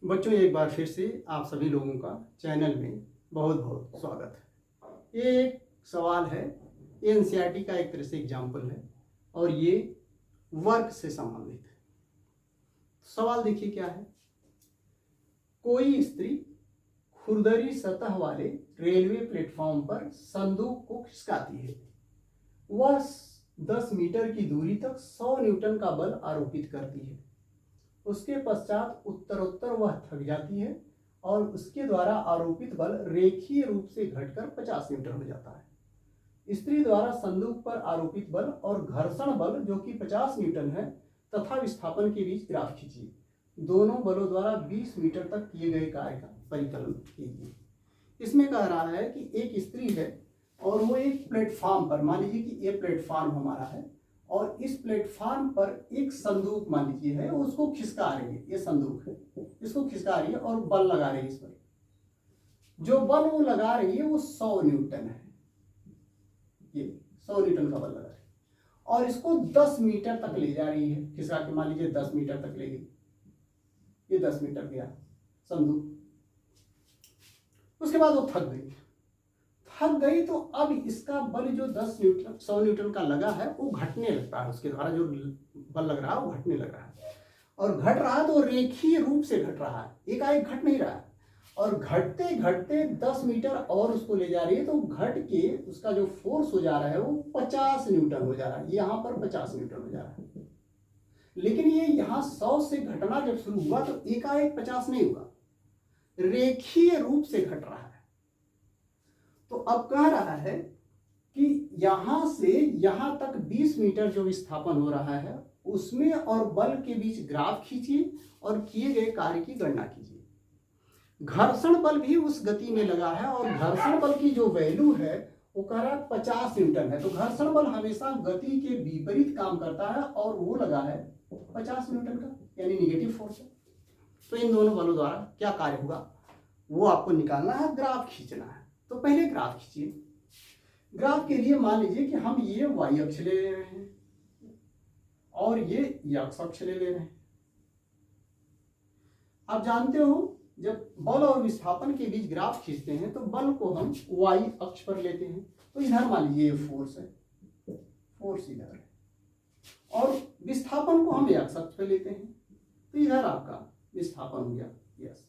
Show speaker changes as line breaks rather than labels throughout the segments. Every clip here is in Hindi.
बच्चों, एक बार फिर से आप सभी लोगों का चैनल में बहुत बहुत स्वागत है। ये एक सवाल है, ये एनसीईआरटी का एक तरह से एग्जाम्पल है और ये वर्क से संबंधित है। सवाल देखिए क्या है। कोई स्त्री खुरदरी सतह वाले रेलवे प्लेटफॉर्म पर संदूक को खिसकाती है। वह 10 मीटर की दूरी तक 100 न्यूटन का बल आरोपित करती है। उसके पश्चात उत्तरोत्तर वह थक जाती है और उसके द्वारा आरोपित बल रेखीय रूप से घटकर 50 न्यूटन हो जाता है। स्त्री द्वारा संदूक पर आरोपित बल और घर्षण बल जो कि 50 न्यूटन है तथा विस्थापन के बीच ग्राफ खींचिए। दोनों बलों द्वारा 20 मीटर तक किए गए कार्य का परिकलन कीजिए। इसमें कह रहा है कि एक स्त्री है और वो एक प्लेटफॉर्म पर, मान लीजिए कि ये प्लेटफॉर्म हमारा है और इस प्लेटफॉर्म पर एक संदूक मान लीजिए है, उसको खिसका रही है। ये संदूक है, इसको खिसका रही है और बल लगा रही है इस पर। जो बल वो लगा रही है वो 100 न्यूटन है। ये 100 न्यूटन का बल लगा रही है और इसको 10 मीटर तक ले जा रही है खिसका के। मान लीजिए 10 मीटर तक ले गई, ये 10 मीटर गया संदूक। उसके बाद वो थक गई तो अब इसका बल जो 10 न्यूटन 100 न्यूटन का लगा है वो घटने लगता है। उसके द्वारा जो बल लग रहा है वो घटने लग रहा है और घट रहा है तो रेखीय रूप से घट रहा है, एकाएक घट नहीं रहा है। और घटते घटते 10 मीटर और उसको ले जा रही है तो घट के उसका जो फोर्स हो जा रहा है वो 50 न्यूटन हो जा रहा है। यहाँ पर 50 न्यूटन हो जा रहा है। लेकिन ये यहाँ 100 से घटना जब शुरू हुआ तो एकाएक 50 नहीं हुआ, रेखीय रूप से घट रहा है। तो अब कह रहा है कि यहां से यहां तक 20 मीटर जो विस्थापन हो रहा है उसमें और बल के बीच ग्राफ खींचिए और किए गए कार्य की गणना कीजिए। घर्षण बल भी उस गति में लगा है और घर्षण बल की जो वैल्यू है वो कह रहा है 50 न्यूटन है। तो घर्षण बल हमेशा गति के विपरीत काम करता है और वो लगा है 50 न्यूटन का, यानी निगेटिव फोर्स है। तो इन दोनों बलों द्वारा क्या कार्य होगा वो आपको निकालना है, ग्राफ खींचना है। तो पहले ग्राफ खींचिए। ग्राफ के लिए मान लीजिए कि हम ये y अक्ष ले रहे हैं और ये x अक्ष ले रहे हैं। आप जानते हो जब बल और विस्थापन के बीच ग्राफ खींचते हैं तो बल को हम y अक्ष पर लेते हैं। तो इधर मान लीजिए ये फोर्स है, फोर्स इधर है, और विस्थापन को हम x अक्ष पर लेते हैं। तो इधर आपका विस्थापन हो गया यस।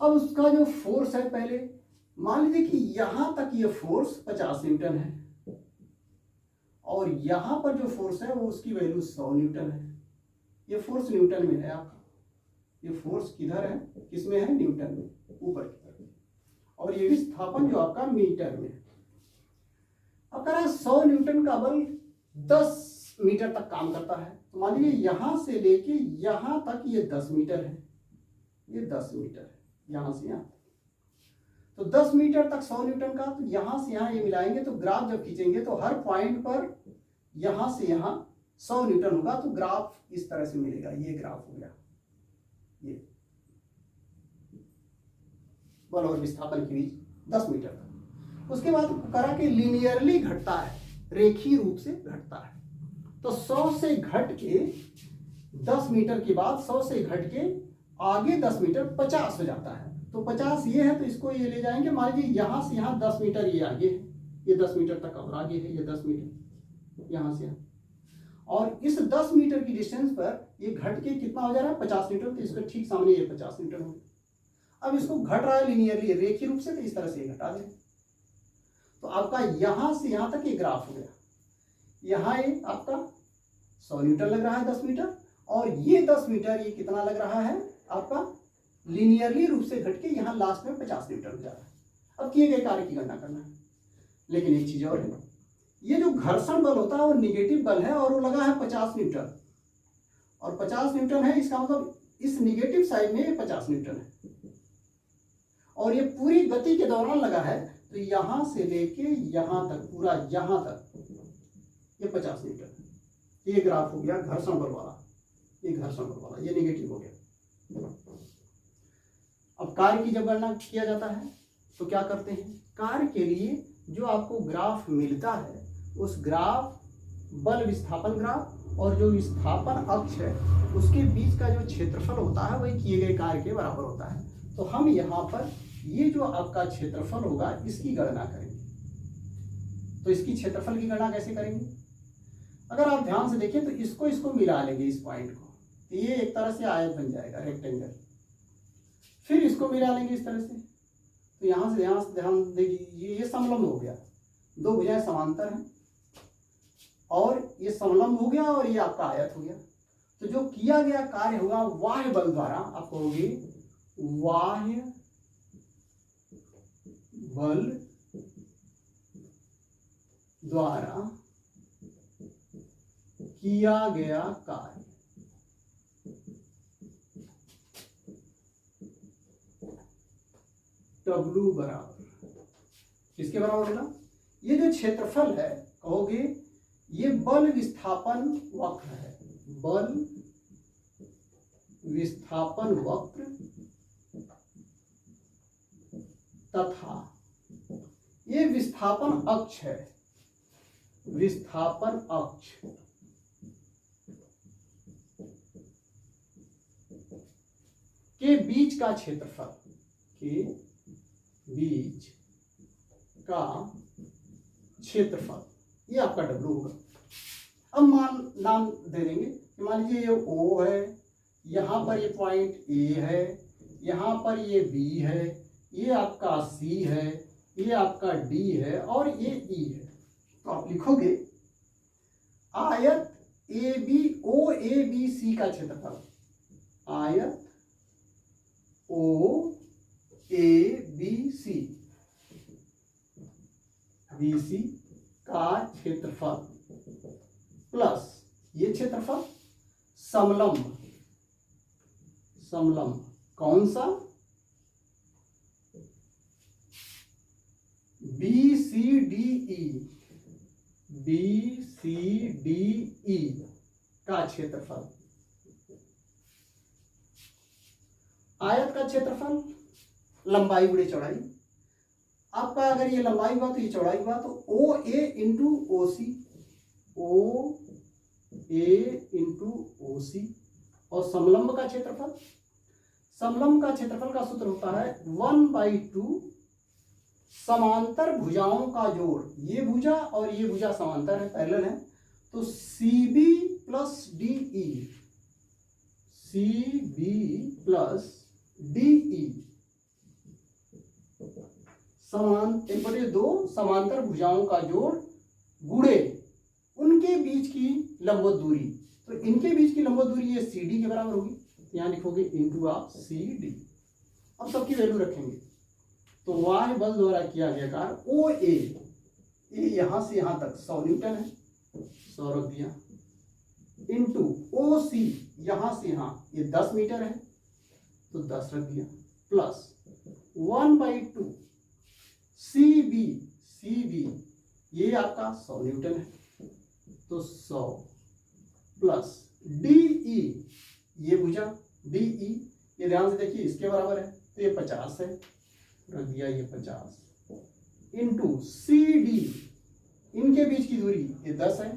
अब उसका जो फोर्स है, पहले मान लीजिए कि यहां तक ये फोर्स 50 न्यूटन है और यहां पर जो फोर्स है वो उसकी वैल्यू 100 न्यूटन है। ये फोर्स न्यूटन में है आपका, ये फोर्स किधर है, किसमें है, न्यूटन में, ऊपर की तरफ। और ये विस्थापन जो आपका मीटर में है। अब कह रहा है 100 न्यूटन का बल 10 मीटर तक काम करता है। तो मान लीजिए यहां से लेके यहां तक ये 10 मीटर है, ये 10 मीटर है यहां से यहां। तो 10 मीटर तक 100 न्यूटन का, तो यहां से यहां ये मिलाएंगे तो ग्राफ जब खींचेंगे तो हर पॉइंट पर यहां से यहां 100 न्यूटन होगा। तो ग्राफ इस तरह से मिलेगा, ये ग्राफ हो गया, ये बल और विस्थापन के बीच 10 मीटर तक। उसके बाद करा कि लीनियरली घटता है, रेखीय रूप से घटता है। तो 100 से घट के 10 मीटर के बाद 100 से घट के आगे 10 मीटर 50 हो जाता है। तो 50 ये है तो इसको ये ले जाएंगे। मान लीजिए यहां से यहां 10 मीटर ये आगे है, ये 10 मीटर तक और आगे है, ये 10 मीटर यहां से यहां। और इस 10 मीटर की डिस्टेंस पर ये घट के कितना हो जा रहा है, 50 मीटर। तो इसके ठीक सामने ये 50 मीटर हो गया। अब इसको घट रहा है लीनियरली, रेखीय रूप से, तो इस तरह से ये घटा दें। तो आपका यहां से यहां तक ये ग्राफ हो गया। यहां ये आपका 100 न्यूटन लग रहा है 10 मीटर, और ये 10 मीटर ये कितना लग रहा है आपका, लीनियरली रूप से घट के यहां लास्ट में 50 न्यूटन हो जा रहा है। अब किए गए कार्य की गणना करना है। लेकिन एक चीज और है, ये जो घर्षण बल होता है वो निगेटिव बल है और वो लगा है 50 न्यूटन, और 50 न्यूटन है, इसका मतलब इस निगेटिव साइड में 50 न्यूटन है और ये पूरी गति के दौरान लगा है। तो यहां से लेके यहां तक, पूरा यहां तक ये 50 न्यूटन। ये ग्राफ हो गया घर्षण बल वाला, ये घर्षण बल वाला, ये निगेटिव हो गया। अब कार्य की जब गणना किया जाता है तो क्या करते हैं, कार्य के लिए जो आपको ग्राफ मिलता है उस ग्राफ बल विस्थापन ग्राफ और जो विस्थापन अक्ष है उसके बीच का जो क्षेत्रफल होता है वही किए गए कार्य के बराबर होता है। तो हम यहाँ पर ये जो आपका क्षेत्रफल होगा इसकी गणना करेंगे। तो इसकी क्षेत्रफल की गणना कैसे करेंगे? अगर आप ध्यान से देखें तो इसको मिला लेंगे इस पॉइंट को, तो ये एक तरह से आयत बन जाएगा, रेक्टेंगल। फिर इसको मिला लेंगे इस तरह से, तो यहाँ से ध्यान देखिए ये समलंब हो गया, दो भुजाएं समांतर हैं और ये समलंब हो गया और ये आपका आयत हो गया। तो जो किया गया कार्य होगा बाह्य बल द्वारा, आप कहोगे बाह्य बल द्वारा किया गया कार्य। W बराबर किसके बराबर होगा? ये जो क्षेत्रफल है कहोगे ये बल विस्थापन वक्र है, बल विस्थापन वक्र तथा ये विस्थापन अक्ष है, विस्थापन अक्ष के बीच का क्षेत्रफल, के बीच का क्षेत्रफल, ये आपका W होगा। अब नाम दे देंगे कि मान लीजिए ये O है, यहाँ पर ये पॉइंट A है, यहाँ पर ये B है, ये आपका C है, ये आपका D है और ये E है। तो आप लिखोगे आयत OABC का क्षेत्रफल, आयत OABC BC का क्षेत्रफल प्लस ये क्षेत्रफल समलंब, समलंब कौन सा? BCDE का क्षेत्रफल, आयत का क्षेत्रफल लंबाई गुणे चौड़ाई। आपका अगर ये लंबाई हुआ तो ये चौड़ाई हुआ, तो OA into OC, OA into OC। और समलंब का क्षेत्रफल, समलंब का क्षेत्रफल का सूत्र होता है 1/2 समांतर भुजाओं का जोड़। ये भुजा और ये भुजा समांतर है, पैरेलल है, तो CB plus DE, CB plus DE दो समांतर भुजाओं का जोड़ गुणे उनके बीच की लंबवत दूरी। तो इनके बीच की लंबवत दूरी ये CD के बराबर होगी, यहाँ लिखोगे इंटू आप CD। अब सबकी वैल्यू रखेंगे, तो वाह्य बल द्वारा किया गया कार्य OA, ये यहां से यहां तक 100 न्यूटन है, 100 रख दिया, इंटू OC यहां से यहां ये 10 मीटर है तो 10 रख दिया, प्लस 1/2 CB ये आपका 100 न्यूटन है तो 100 प्लस DE ये भुजा DE ये ध्यान से देखिए इसके बराबर है तो ये 50 है, रख दिया ये 50 इंटू CD इनके बीच की दूरी ये 10 है,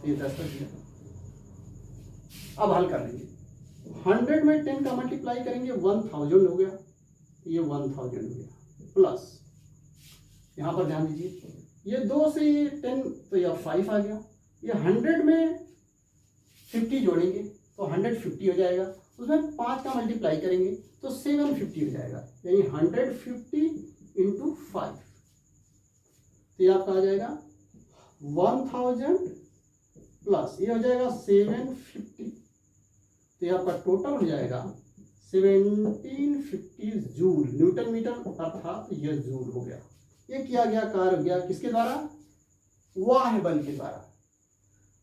ये 10 रख दिया। अब हल कर लेंगे, 100 में 10 का मल्टीप्लाई करेंगे 1000 हो गया, ये 1000 हो गया, प्लस यहाँ पर ध्यान दीजिए ये 2 से ये 10 तो यह 5 आ गया, ये 100 में 50 जोड़ेंगे तो 150 हो जाएगा, उसमें 5 का मल्टीप्लाई करेंगे तो 750 हो जाएगा, यानी 150 इंटू 5, तो ये आपका आ जाएगा 1000 प्लस ये हो जाएगा 750, तो ये आपका टोटल हो जाएगा 1750 जूल, न्यूटन मीटर अर्थात यह जूल हो गया। ये किया गया कार्य हो गया किसके द्वारा? वाह्य बल के द्वारा।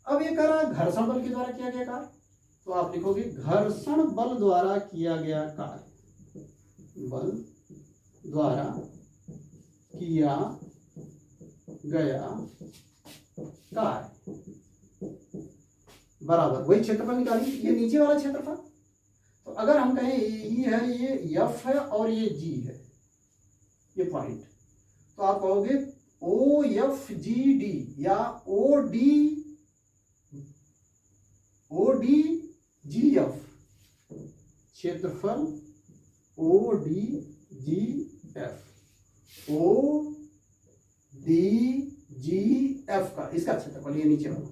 अब ये करा घर्षण बल के द्वारा किया गया कार्य, तो आप लिखोगे घर्षण बल द्वारा किया गया कार्य, बल द्वारा किया गया कार्य बराबर वही क्षेत्रफल निकालिए, ये नीचे वाला क्षेत्रफल। तो अगर हम कहें ये है, ये F है और ये G है, ये पॉइंट, तो आप कहोगे OFGD या ODFG ODGF क्षेत्रफल ODGF ODGF का इसका क्षेत्रफल ये नीचे वाला,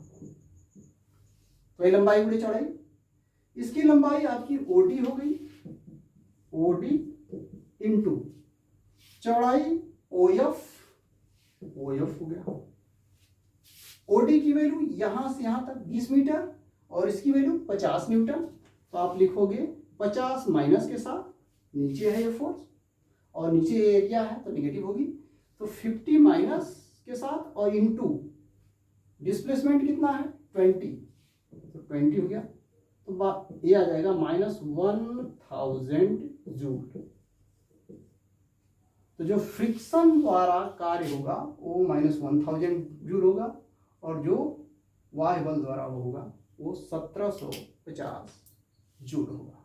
तो ये लंबाई गुणे चौड़ाई, इसकी लंबाई आपकी OD हो गई, OD इंटू चौड़ाई OF हो गया। OD की वैल्यू यहां से यहां तक 20 मीटर और इसकी वैल्यू 50 न्यूटन, तो आप लिखोगे 50 माइनस के साथ, नीचे है ये फोर्स और नीचे एरिया है तो निगेटिव होगी, तो 50 माइनस के साथ और इनटू डिस्प्लेसमेंट कितना है 20, तो 20 हो गया, तो ये आ जाएगा -1000 जूल। तो जो फ्रिक्शन द्वारा कार्य होगा वो -1000 जूल होगा और जो वाह्य बल द्वारा वो होगा वो 1750 जूल होगा।